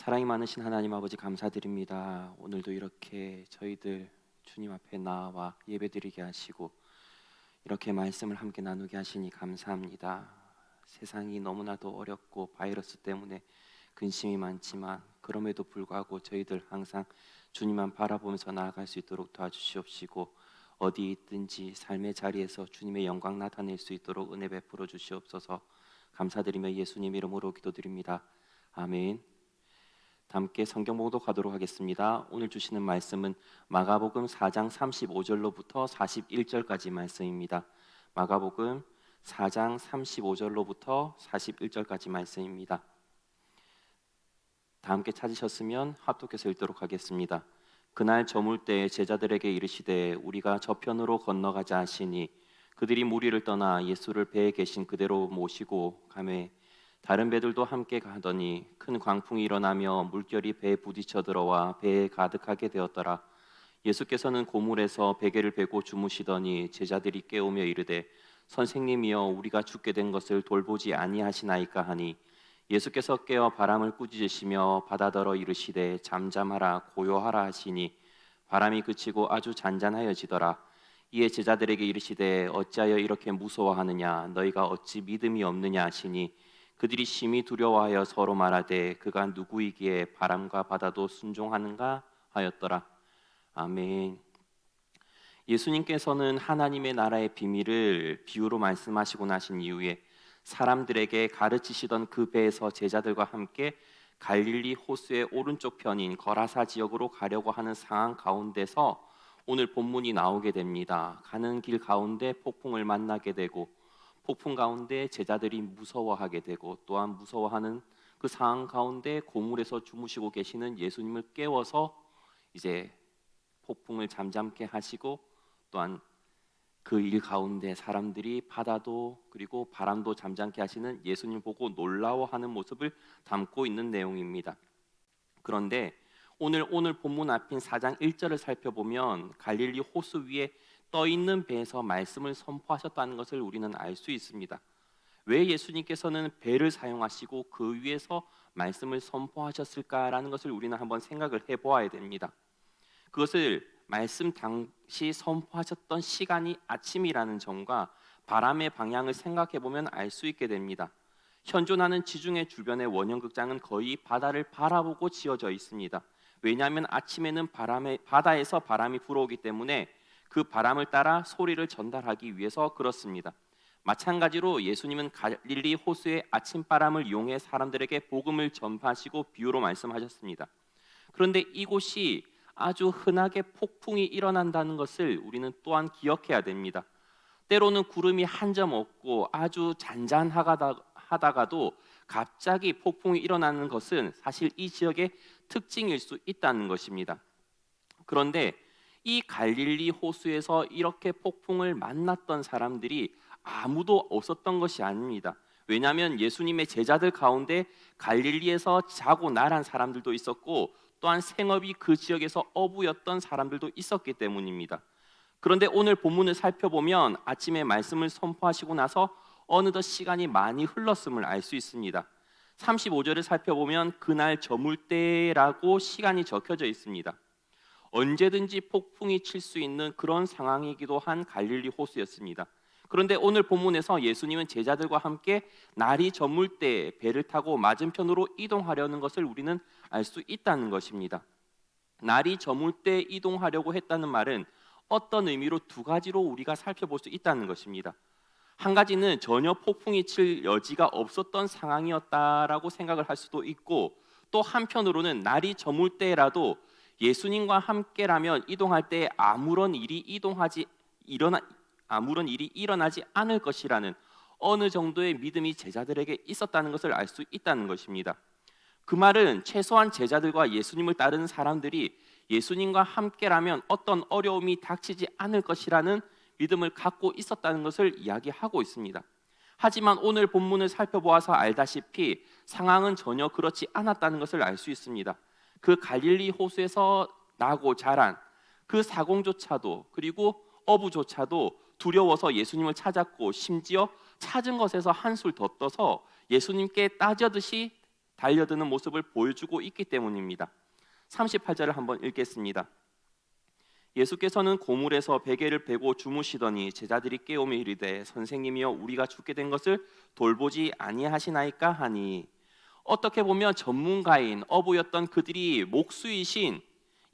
사랑이 많으신 하나님 아버지 감사드립니다. 오늘도 이렇게 저희들 주님 앞에 나와 예배드리게 하시고 이렇게 말씀을 함께 나누게 하시니 감사합니다. 세상이 너무나도 어렵고 바이러스 때문에 근심이 많지만 그럼에도 불구하고 저희들 항상 주님만 바라보면서 나아갈 수 있도록 도와주시옵시고 어디 있든지 삶의 자리에서 주님의 영광 나타낼 수 있도록 은혜 베풀어 주시옵소서. 감사드리며 예수님 이름으로 기도드립니다. 아멘. 다 함께 성경 봉독하도록 하겠습니다. 오늘 주시는 말씀은 마가복음 4장 35절로부터 41절까지 말씀입니다. 마가복음 4장 35절로부터 41절까지 말씀입니다. 다 함께 찾으셨으면 합독해서 읽도록 하겠습니다. 그날 저물 때 제자들에게 이르시되 우리가 저편으로 건너가자 하시니 그들이 무리를 떠나 예수를 배에 계신 그대로 모시고 가매 다른 배들도 함께 가더니 큰 광풍이 일어나며 물결이 배에 부딪혀 들어와 배에 가득하게 되었더라. 예수께서는 고물에서 베개를 베고 주무시더니 제자들이 깨우며 이르되 선생님이여 우리가 죽게 된 것을 돌보지 아니하시나이까 하니 예수께서 깨어 바람을 꾸짖으시며 바다더러 이르시되 잠잠하라 고요하라 하시니 바람이 그치고 아주 잔잔하여지더라. 이에 제자들에게 이르시되 어찌하여 이렇게 무서워하느냐 너희가 어찌 믿음이 없느냐 하시니 그들이 심히 두려워하여 서로 말하되 그가 누구이기에 바람과 바다도 순종하는가 하였더라. 아멘. 예수님께서는 하나님의 나라의 비밀을 비유로 말씀하시고 나신 이후에 사람들에게 가르치시던 그 배에서 제자들과 함께 갈릴리 호수의 오른쪽 편인 거라사 지역으로 가려고 하는 상황 가운데서 오늘 본문이 나오게 됩니다. 가는 길 가운데 폭풍을 만나게 되고 폭풍 가운데 제자들이 무서워하게 되고 또한 무서워하는 그 상황 가운데 고물에서 주무시고 계시는 예수님을 깨워서 이제 폭풍을 잠잠케 하시고 또한 그 일 가운데 사람들이 바다도 그리고 바람도 잠잠케 하시는 예수님 보고 놀라워하는 모습을 담고 있는 내용입니다. 그런데 오늘 본문 앞인 4장 1절을 살펴보면 갈릴리 호수 위에 떠 있는 배에서 말씀을 선포하셨다는 것을 우리는 알 수 있습니다. 왜 예수님께서는 배를 사용하시고 그 위에서 말씀을 선포하셨을까라는 것을 우리는 한번 생각을 해보아야 됩니다. 그것을 말씀 당시 선포하셨던 시간이 아침이라는 점과 바람의 방향을 생각해 보면 알 수 있게 됩니다. 현존하는 지중해 주변의 원형극장은 거의 바다를 바라보고 지어져 있습니다. 왜냐하면 아침에는 바다에서 바람이 불어오기 때문에 그 바람을 따라 소리를 전달하기 위해서 그렇습니다. 마찬가지로 예수님은 갈릴리 호수의 아침바람을 이용해 사람들에게 복음을 전파하시고 비유로 말씀하셨습니다. 그런데 이곳이 아주 흔하게 폭풍이 일어난다는 것을 우리는 또한 기억해야 됩니다. 때로는 구름이 한 점 없고 아주 잔잔하다가도 갑자기 폭풍이 일어나는 것은 사실 이 지역의 특징일 수 있다는 것입니다. 그런데 이 갈릴리 호수에서 이렇게 폭풍을 만났던 사람들이 아무도 없었던 것이 아닙니다. 왜냐하면 예수님의 제자들 가운데 갈릴리에서 자고 나란 사람들도 있었고 또한 생업이 그 지역에서 어부였던 사람들도 있었기 때문입니다. 그런데 오늘 본문을 살펴보면 아침에 말씀을 선포하시고 나서 어느덧 시간이 많이 흘렀음을 알 수 있습니다. 35절을 살펴보면 그날 저물 때라고 시간이 적혀져 있습니다. 언제든지 폭풍이 칠 수 있는 그런 상황이기도 한 갈릴리 호수였습니다. 그런데 오늘 본문에서 예수님은 제자들과 함께 날이 저물 때 배를 타고 맞은편으로 이동하려는 것을 우리는 알 수 있다는 것입니다. 날이 저물 때 이동하려고 했다는 말은 어떤 의미로 두 가지로 우리가 살펴볼 수 있다는 것입니다. 한 가지는 전혀 폭풍이 칠 여지가 없었던 상황이었다라고 생각을 할 수도 있고 또 한편으로는 날이 저물 때라도 예수님과 함께라면 이동할 때 아무런 일이 일어나지 않을 것이라는 어느 정도의 믿음이 제자들에게 있었다는 것을 알 수 있다는 것입니다. 그 말은 최소한 제자들과 예수님을 따르는 사람들이 예수님과 함께라면 어떤 어려움이 닥치지 않을 것이라는 믿음을 갖고 있었다는 것을 이야기하고 있습니다. 하지만 오늘 본문을 살펴보아서 알다시피 상황은 전혀 그렇지 않았다는 것을 알 수 있습니다. 그 갈릴리 호수에서 나고 자란 그 사공조차도 그리고 어부조차도 두려워서 예수님을 찾았고 심지어 찾은 것에서 한술 더 떠서 예수님께 따지듯이 달려드는 모습을 보여주고 있기 때문입니다. 38절을 한번 읽겠습니다. 예수께서는 고물에서 베개를 베고 주무시더니 제자들이 깨우며 이르되 선생님이여 우리가 죽게 된 것을 돌보지 아니하시나이까 하니, 어떻게 보면 전문가인 어부였던 그들이 목수이신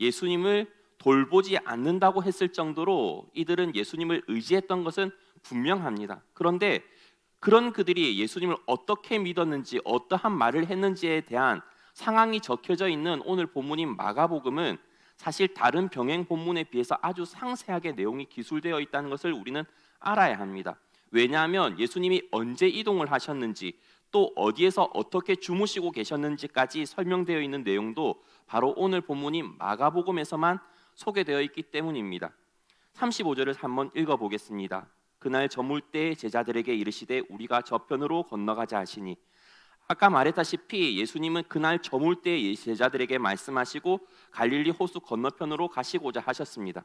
예수님을 돌보지 않는다고 했을 정도로 이들은 예수님을 의지했던 것은 분명합니다. 그런데 그런 그들이 예수님을 어떻게 믿었는지, 어떠한 말을 했는지에 대한 상황이 적혀져 있는 오늘 본문인 마가복음은 사실 다른 병행 본문에 비해서 아주 상세하게 내용이 기술되어 있다는 것을 우리는 알아야 합니다. 왜냐하면 예수님이 언제 이동을 하셨는지, 또 어디에서 어떻게 주무시고 계셨는지까지 설명되어 있는 내용도 바로 오늘 본문인 마가복음에서만 소개되어 있기 때문입니다. 35절을 한번 읽어보겠습니다. 그날 저물 때 제자들에게 이르시되 우리가 저편으로 건너가자 하시니, 아까 말했다시피 예수님은 그날 저물 때 제자들에게 말씀하시고 갈릴리 호수 건너편으로 가시고자 하셨습니다.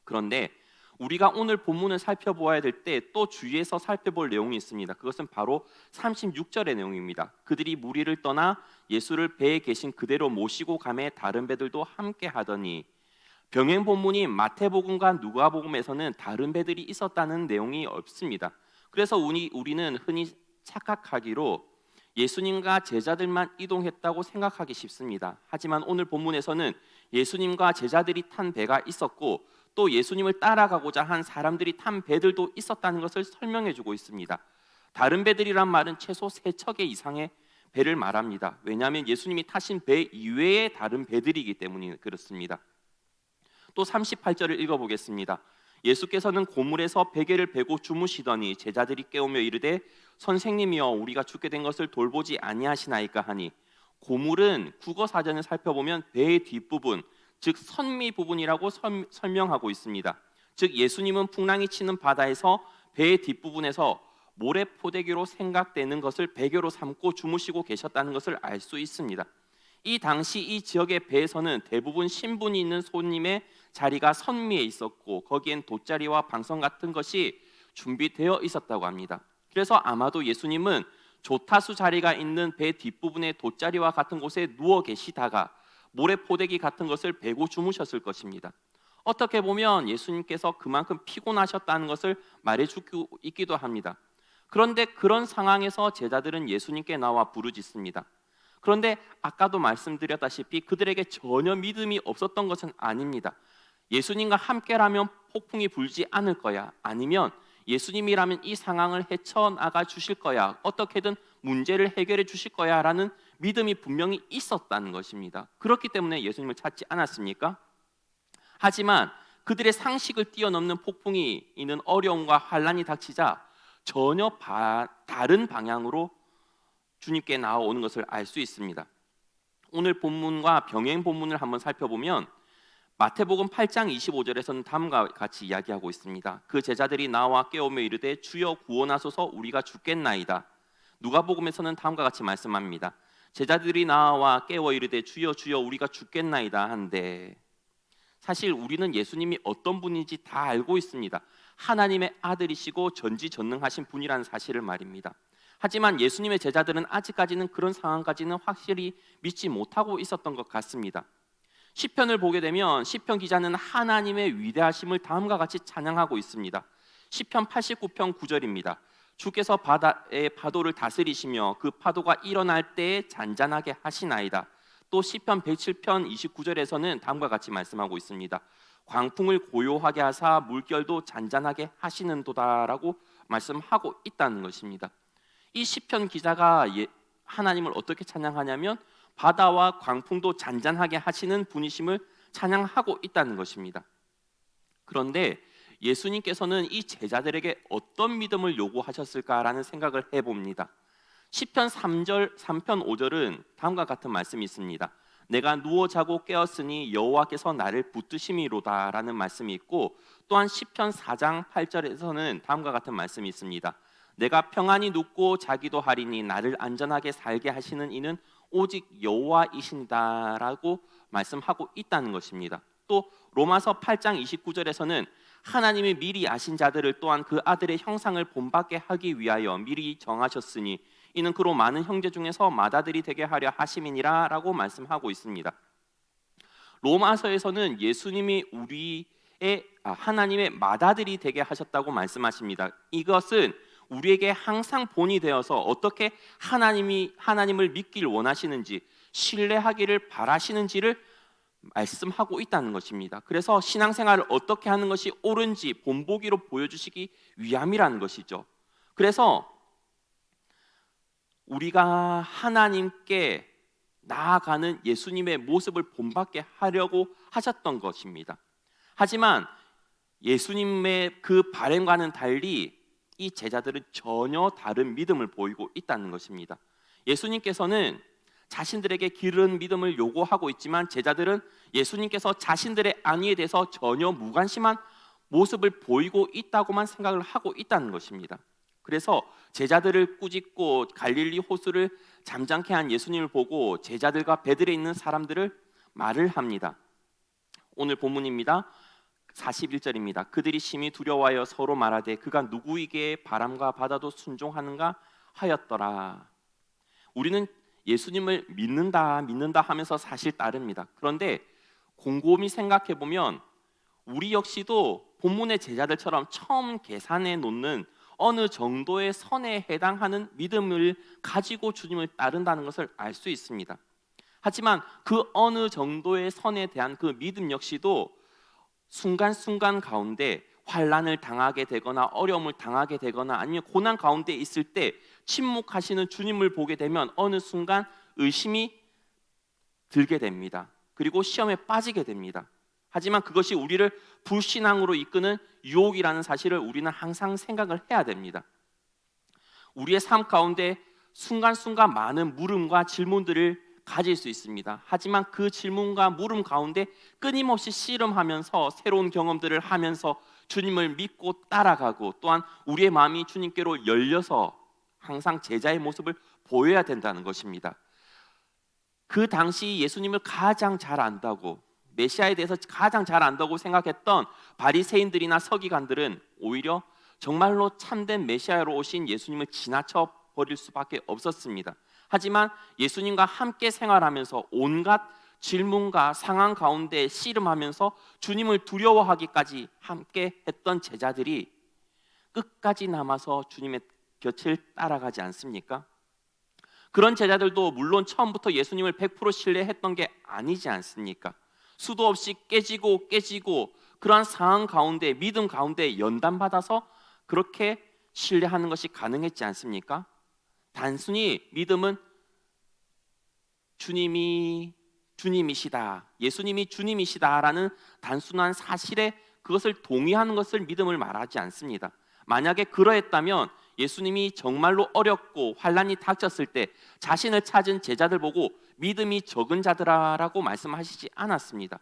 그런데 우리가 오늘 본문을 살펴보아야 될 때 또 주위에서 살펴볼 내용이 있습니다. 그것은 바로 36절의 내용입니다. 그들이 무리를 떠나 예수를 배에 계신 그대로 모시고 가매 다른 배들도 함께 하더니, 병행 본문인 마태복음과 누가복음에서는 다른 배들이 있었다는 내용이 없습니다. 그래서 우리는 흔히 착각하기로 예수님과 제자들만 이동했다고 생각하기 쉽습니다. 하지만 오늘 본문에서는 예수님과 제자들이 탄 배가 있었고, 또 예수님을 따라가고자 한 사람들이 탄 배들도 있었다는 것을 설명해 주고 있습니다. 다른 배들이란 말은 최소 3척의 이상의 배를 말합니다. 왜냐하면 예수님이 타신 배 이외의 다른 배들이기 때문에 그렇습니다. 또 38절을 읽어보겠습니다. 예수께서는 고물에서 베개를 베고 주무시더니 제자들이 깨우며 이르되 선생님이여 우리가 죽게 된 것을 돌보지 아니하시나이까 하니, 고물은 국어 사전을 살펴보면 배의 뒷부분, 즉 선미 부분이라고 설명하고 있습니다. 즉 예수님은 풍랑이 치는 바다에서 배의 뒷부분에서 모래 포대기로 생각되는 것을 베개로 삼고 주무시고 계셨다는 것을 알 수 있습니다. 이 당시 이 지역의 배에서는 대부분 신분이 있는 손님의 자리가 선미에 있었고, 거기엔 돗자리와 방석 같은 것이 준비되어 있었다고 합니다. 그래서 아마도 예수님은 조타수 자리가 있는 배 뒷부분의 돗자리와 같은 곳에 누워 계시다가 모래 포대기 같은 것을 베고 주무셨을 것입니다. 어떻게 보면 예수님께서 그만큼 피곤하셨다는 것을 말해주고 있기도 합니다. 그런데 그런 상황에서 제자들은 예수님께 나와 부르짖습니다. 그런데 아까도 말씀드렸다시피 그들에게 전혀 믿음이 없었던 것은 아닙니다. 예수님과 함께라면 폭풍이 불지 않을 거야, 아니면 예수님이라면 이 상황을 헤쳐나가 주실 거야, 어떻게든 문제를 해결해 주실 거야 라는 믿음이 분명히 있었다는 것입니다. 그렇기 때문에 예수님을 찾지 않았습니까? 하지만 그들의 상식을 뛰어넘는 폭풍이 있는 어려움과 환란이 닥치자 전혀 다른 방향으로 주님께 나아오는 것을 알 수 있습니다. 오늘 본문과 병행 본문을 한번 살펴보면 마태복음 8장 25절에서는 다음과 같이 이야기하고 있습니다. 그 제자들이 나와 깨우며 이르되 주여 구원하소서 우리가 죽겠나이다. 누가복음에서는 다음과 같이 말씀합니다. 제자들이 나와 깨워 이르되 주여 주여 우리가 죽겠나이다 한데, 사실 우리는 예수님이 어떤 분인지 다 알고 있습니다. 하나님의 아들이시고 전지전능하신 분이라는 사실을 말입니다. 하지만 예수님의 제자들은 아직까지는 그런 상황까지는 확실히 믿지 못하고 있었던 것 같습니다. 시편을 보게 되면 시편 기자는 하나님의 위대하심을 다음과 같이 찬양하고 있습니다. 시편 89편 9절입니다. 주께서 바다의 파도를 다스리시며 그 파도가 일어날 때에 잔잔하게 하시나이다. 또 시편 107편 29절에서는 다음과 같이 말씀하고 있습니다. 광풍을 고요하게 하사 물결도 잔잔하게 하시는도다라고 말씀하고 있다는 것입니다. 이 시편 기자가 하나님을 어떻게 찬양하냐면 바다와 광풍도 잔잔하게 하시는 분이심을 찬양하고 있다는 것입니다. 그런데 예수님께서는 이 제자들에게 어떤 믿음을 요구하셨을까라는 생각을 해봅니다. 시편 3편 5절은 다음과 같은 말씀이 있습니다. 내가 누워 자고 깨었으니 여호와께서 나를 붙드심이로다 라는 말씀이 있고, 또한 시편 4장 8절에서는 다음과 같은 말씀이 있습니다. 내가 평안히 눕고 자기도 하리니 나를 안전하게 살게 하시는 이는 오직 여호와이신다라고 말씀하고 있다는 것입니다. 또 로마서 8장 29절에서는 하나님이 미리 아신 자들을 또한 그 아들의 형상을 본받게 하기 위하여 미리 정하셨으니 이는 그로 많은 형제 중에서 맏아들이 되게 하려 하심이니라 라고 말씀하고 있습니다. 로마서에서는 예수님이 하나님의 맏아들이 되게 하셨다고 말씀하십니다. 이것은 우리에게 항상 본이 되어서 어떻게 하나님을 믿기를 원하시는지, 신뢰하기를 바라시는지를 말씀하고 있다는 것입니다. 그래서 신앙생활을 어떻게 하는 것이 옳은지 본보기로 보여주시기 위함이라는 것이죠. 그래서 우리가 하나님께 나아가는 예수님의 모습을 본받게 하려고 하셨던 것입니다. 하지만 예수님의 그 바램과는 달리 이 제자들은 전혀 다른 믿음을 보이고 있다는 것입니다. 예수님께서는 자신들에게 기른 믿음을 요구하고 있지만 제자들은 예수님께서 자신들의 안위에 대해서 전혀 무관심한 모습을 보이고 있다고만 생각을 하고 있다는 것입니다. 그래서 제자들을 꾸짖고 갈릴리 호수를 잠잠케 한 예수님을 보고 제자들과 배들에 있는 사람들을 말을 합니다. 오늘 본문입니다. 41절입니다. 그들이 심히 두려워하여 서로 말하되 그가 누구에게 바람과 바다도 순종하는가 하였더라. 우리는 예수님을 믿는다 하면서 사실 따릅니다. 그런데 곰곰이 생각해 보면 우리 역시도 본문의 제자들처럼 처음 계산해 놓는 어느 정도의 선에 해당하는 믿음을 가지고 주님을 따른다는 것을 알 수 있습니다. 하지만 그 어느 정도의 선에 대한 그 믿음 역시도 순간순간 가운데 환난을 당하게 되거나 어려움을 당하게 되거나 아니면 고난 가운데 있을 때 침묵하시는 주님을 보게 되면 어느 순간 의심이 들게 됩니다. 그리고 시험에 빠지게 됩니다. 하지만 그것이 우리를 불신앙으로 이끄는 유혹이라는 사실을 우리는 항상 생각을 해야 됩니다. 우리의 삶 가운데 순간순간 많은 물음과 질문들을 가질 수 있습니다. 하지만 그 질문과 물음 가운데 끊임없이 씨름하면서 새로운 경험들을 하면서 주님을 믿고 따라가고 또한 우리의 마음이 주님께로 열려서 항상 제자의 모습을 보여야 된다는 것입니다. 그 당시 예수님을 가장 잘 안다고, 메시아에 대해서 가장 잘 안다고 생각했던 바리새인들이나 서기관들은 오히려 정말로 참된 메시아로 오신 예수님을 지나쳐 버릴 수밖에 없었습니다. 하지만 예수님과 함께 생활하면서 온갖 질문과 상황 가운데 씨름하면서 주님을 두려워하기까지 함께 했던 제자들이 끝까지 남아서 주님의 곁을 따라가지 않습니까? 그런 제자들도 물론 처음부터 예수님을 100% 신뢰했던 게 아니지 않습니까? 수도 없이 깨지고 그러한 상황 가운데 믿음 가운데 연단받아서 그렇게 신뢰하는 것이 가능했지 않습니까? 단순히 믿음은 주님이 주님이시다, 예수님이 주님이시다라는 단순한 사실에 그것을 동의하는 것을 믿음을 말하지 않습니다. 만약에 그러했다면 예수님이 정말로 어렵고 환난이 닥쳤을 때 자신을 찾은 제자들 보고 믿음이 적은 자들아라고 말씀하시지 않았습니다.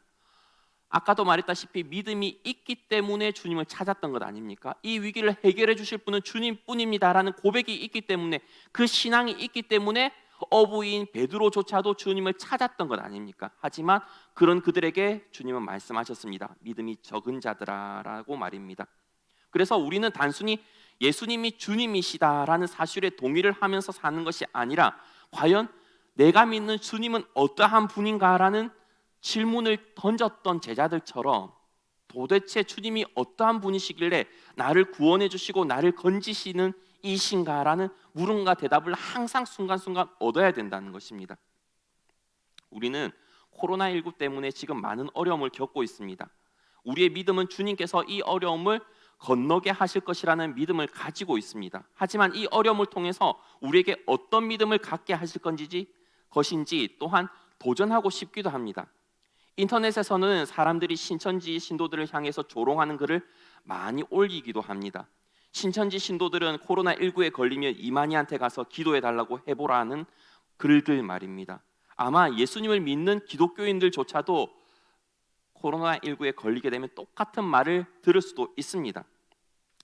아까도 말했다시피 믿음이 있기 때문에 주님을 찾았던 것 아닙니까? 이 위기를 해결해 주실 분은 주님뿐입니다라는 고백이 있기 때문에, 그 신앙이 있기 때문에 어부인 베드로조차도 주님을 찾았던 것 아닙니까? 하지만 그런 그들에게 주님은 말씀하셨습니다. 믿음이 적은 자들아라고 말입니다. 그래서 우리는 단순히 예수님이 주님이시다라는 사실에 동의를 하면서 사는 것이 아니라 과연 내가 믿는 주님은 어떠한 분인가라는 질문을 던졌던 제자들처럼 도대체 주님이 어떠한 분이시길래 나를 구원해 주시고 나를 건지시는 이신가라는 물음과 대답을 항상 순간순간 얻어야 된다는 것입니다. 우리는 코로나19 때문에 지금 많은 어려움을 겪고 있습니다. 우리의 믿음은 주님께서 이 어려움을 건너게 하실 것이라는 믿음을 가지고 있습니다. 하지만 이 어려움을 통해서 우리에게 어떤 믿음을 갖게 하실 것인지 또한 도전하고 싶기도 합니다. 인터넷에서는 사람들이 신천지 신도들을 향해서 조롱하는 글을 많이 올리기도 합니다. 신천지 신도들은 코로나19에 걸리면 이만희한테 가서 기도해달라고 해보라는 글들 말입니다. 아마 예수님을 믿는 기독교인들조차도 코로나19에 걸리게 되면 똑같은 말을 들을 수도 있습니다.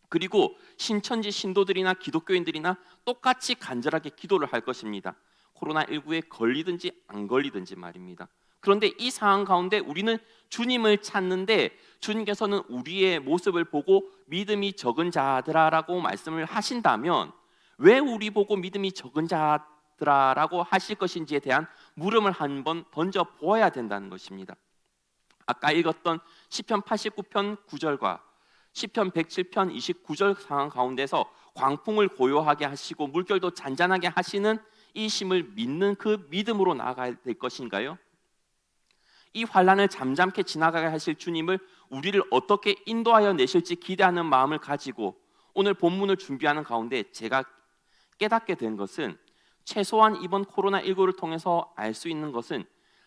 그리고 신천지 신도들이나 기독교인들이나 똑같이 간절하게 기도를 할 것입니다. 코로나19에 걸리든지 안 걸리든지 말입니다. 그런데 이 상황 가운데 우리는 주님을 찾는데 주님께서는 우리의 모습을 보고 믿음이 적은 자들아라고 말씀을 하신다면 왜 우리 보고 믿음이 적은 자들아라고 하실 것인지에 대한 물음을 한번 던져 보아야 된다는 것입니다. 아까 읽었던 시편 89편 9절과 시편 107편 29절 상황 가운데서 광풍을 고요하게 하시고 물결도 잔잔하게 하시는 이 심을 믿는 그 믿음으로 나아가야 될 것인가요? 이 환란을 잠잠케 지나가게 하실 주님을 우리를 어떻게 인도하여 내실지 기대하는 마음을 가지고 오늘 본문을 준비하는 가운데 제가 깨닫게 된 것은, 최소한 이번 코로나19를 통해서 알 수 있는 것은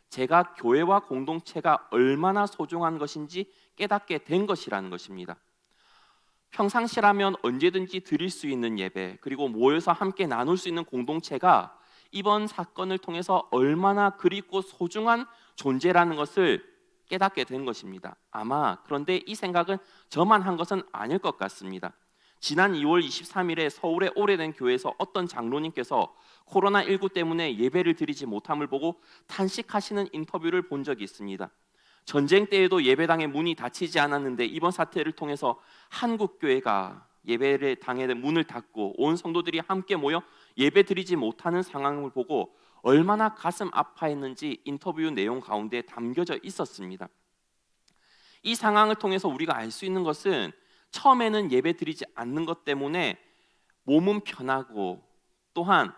제가 교회와 공동체가 얼마나 소중한 것인지 깨닫게 된 것이라는 것입니다. 평상시라면 언제든지 드릴 수 있는 예배, 그리고 모여서 함께 나눌 수 있는 공동체가 이번 사건을 통해서 얼마나 그립고 소중한 존재라는 것을 깨닫게 된 것입니다. 아마 그런데 이 생각은 저만 한 것은 아닐 것 같습니다. 지난 2월 23일에 서울의 오래된 교회에서 어떤 장로님께서 코로나19 때문에 예배를 드리지 못함을 보고 탄식하시는 인터뷰를 본 적이 있습니다. 전쟁 때에도 예배당의 문이 닫히지 않았는데 이번 사태를 통해서 한국 교회가 예배를 당에 문을 닫고 온 성도들이 함께 모여 예배 드리지 못하는 상황을 보고 얼마나 가슴 아파했는지 인터뷰 내용 가운데 담겨져 있었습니다. 이 상황을 통해서 우리가 알 수 있는 것은, 처음에는 예배 드리지 않는 것 때문에 몸은 편하고 또한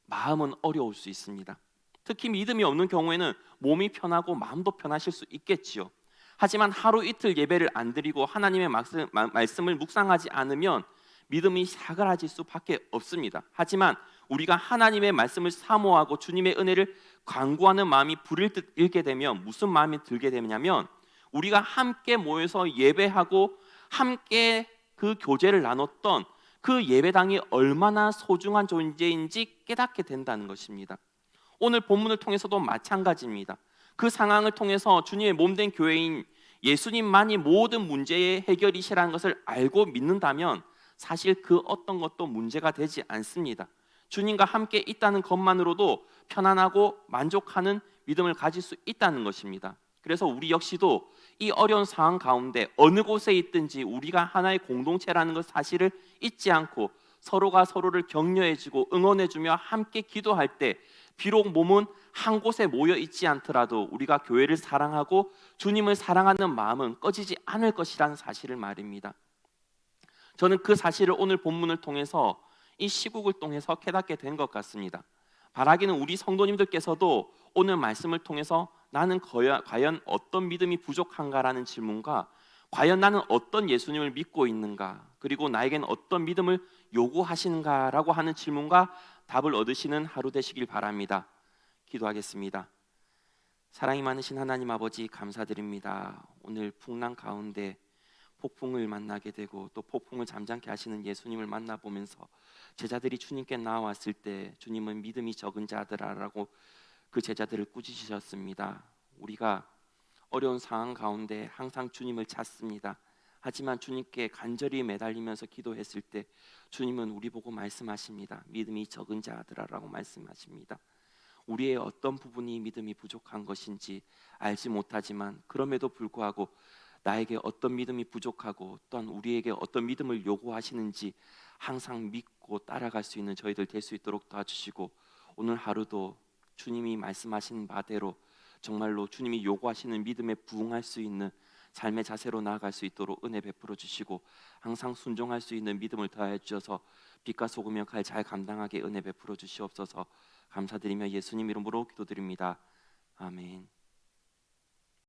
마음은 어려울 수 있습니다. 특히 믿음이 없는 경우에는 몸이 편하고 마음도 편하실 수 있겠지요. 하지만 하루 이틀 예배를 안 드리고 하나님의 말씀을 묵상하지 않으면 믿음이 사그라질 수밖에 없습니다. 하지만 우리가 하나님의 말씀을 사모하고 주님의 은혜를 간구하는 마음이 불일 듯 일게 되면 무슨 마음이 들게 되냐면, 우리가 함께 모여서 예배하고 함께 그 교제를 나눴던 그 예배당이 얼마나 소중한 존재인지 깨닫게 된다는 것입니다. 오늘 본문을 통해서도 마찬가지입니다. 그 상황을 통해서 주님의 몸된 교회인 예수님만이 모든 문제의 해결이시라는 것을 알고 믿는다면 사실 그 어떤 것도 문제가 되지 않습니다. 주님과 함께 있다는 것만으로도 편안하고 만족하는 믿음을 가질 수 있다는 것입니다. 그래서 우리 역시도 이 어려운 상황 가운데 어느 곳에 있든지 우리가 하나의 공동체라는 것 사실을 잊지 않고 서로가 서로를 격려해주고 응원해주며 함께 기도할 때, 비록 몸은 한 곳에 모여 있지 않더라도 우리가 교회를 사랑하고 주님을 사랑하는 마음은 꺼지지 않을 것이라는 사실을 말입니다. 저는 그 사실을 오늘 본문을 통해서 이 시국을 통해서 깨닫게 된 것 같습니다. 바라기는 우리 성도님들께서도 오늘 말씀을 통해서 나는 과연 어떤 믿음이 부족한가라는 질문과 과연 나는 어떤 예수님을 믿고 있는가, 그리고 나에게는 어떤 믿음을 요구하시는가라고 하는 질문과 답을 얻으시는 하루 되시길 바랍니다. 기도하겠습니다. 사랑이 많으신 하나님 아버지, 감사드립니다. 오늘 풍랑 가운데 폭풍을 만나게 되고 또 폭풍을 잠잠케 하시는 예수님을 만나보면서 제자들이 주님께 나왔을 때 주님은 믿음이 적은 자들아라고 그 제자들을 꾸짖으셨습니다. 우리가 어려운 상황 가운데 항상 주님을 찾습니다. 하지만 주님께 간절히 매달리면서 기도했을 때 주님은 우리 보고 말씀하십니다. 믿음이 적은 자들아라고 말씀하십니다. 우리의 어떤 부분이 믿음이 부족한 것인지 알지 못하지만 그럼에도 불구하고 나에게 어떤 믿음이 부족하고 또한 우리에게 어떤 믿음을 요구하시는지 항상 믿고 따라갈 수 있는 저희들 될 수 있도록 도와주시고, 오늘 하루도 주님이 말씀하신 바대로 정말로 주님이 요구하시는 믿음에 부응할 수 있는 삶의 자세로 나아갈 수 있도록 은혜 베풀어 주시고, 항상 순종할 수 있는 믿음을 더하여 주셔서 빛과 소금 역할 잘 감당하게 은혜 베풀어 주시옵소서. 감사드리며 예수님 이름으로 기도드립니다. 아멘.